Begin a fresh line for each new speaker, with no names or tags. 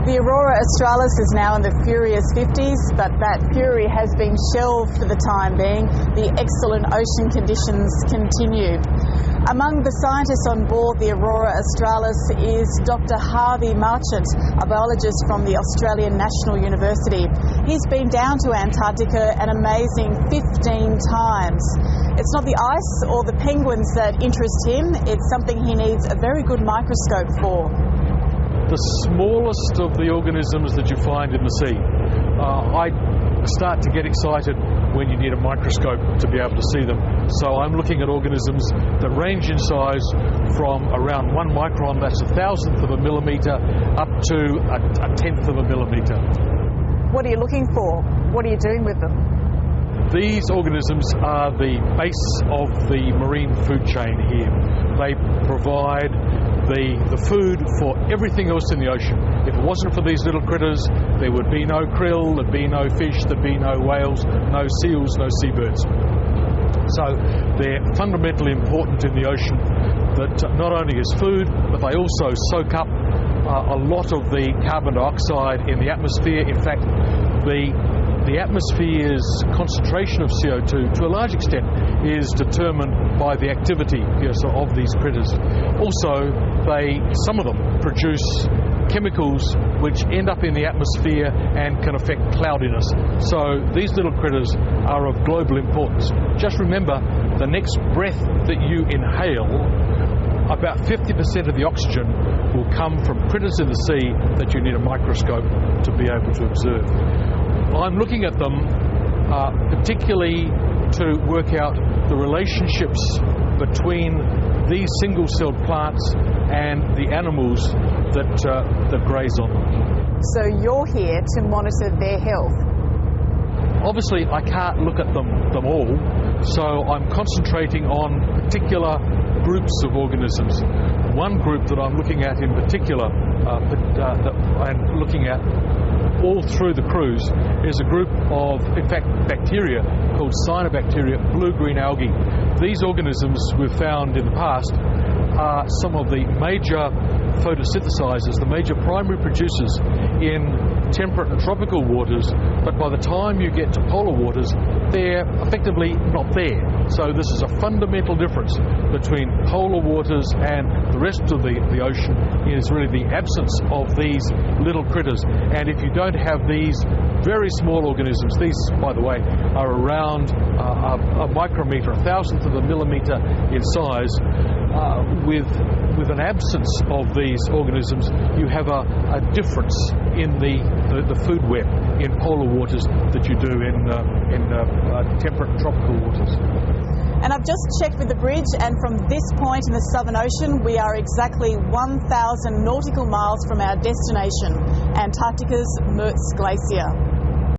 The Aurora Australis is now in the furious 50s, but that fury has been shelved for the time being. The excellent ocean conditions continue. Among the scientists on board the Aurora Australis is Dr Harvey Marchant, a biologist from the Australian National University. He's been down to Antarctica an amazing 15 times. It's not the ice or the penguins that interest him, it's something he needs a very good microscope for.
The smallest of the organisms that you find in the sea. I start to get excited when you need a microscope to be able to see them. So I'm looking at organisms that range in size from around 1 micron, that's 1,000th of a millimetre, up to a 10th of a millimetre.
What are you looking for? What are you doing with them?
These organisms are the base of the marine food chain here. They provide the food for everything else in the ocean. If it wasn't for these little critters, there would be no krill, there'd be no fish, there'd be no whales, no seals, no seabirds. So they're fundamentally important in the ocean, that not only as food, but they also soak up a lot of the carbon dioxide in the atmosphere. In fact, the atmosphere's concentration of CO2 to a large extent is determined by the activity of these critters. Also, some of them produce chemicals which end up in the atmosphere and can affect cloudiness. So these little critters are of global importance. Just remember, the next breath that you inhale, about 50% of the oxygen will come from critters in the sea that you need a microscope to be able to observe. I'm looking at them particularly to work out the relationships between these single-celled plants and the animals that graze on them.
So you're here to monitor their health?
Obviously, I can't look at them all, so I'm concentrating on particular groups of organisms. One group that I'm looking at in particular, that I'm looking at all through the cruise, is a group of, in fact, bacteria called cyanobacteria, blue-green algae. These organisms we've found in the past are some of the major photosynthesizers, the major primary producers in temperate and tropical waters, but by the time you get to polar waters, they're effectively not there. So this is a fundamental difference between polar waters and the rest of the ocean, is really the absence of these little critters. And if you don't have these very small organisms, these, by the way, are around a micrometre, 1,000th of a millimetre in size, with an absence of these organisms, you have a difference in the food web in polar waters that you do in temperate and tropical waters.
And I've just checked with the bridge, and from this point in the Southern Ocean, we are exactly 1,000 nautical miles from our destination, Antarctica's Mertz Glacier.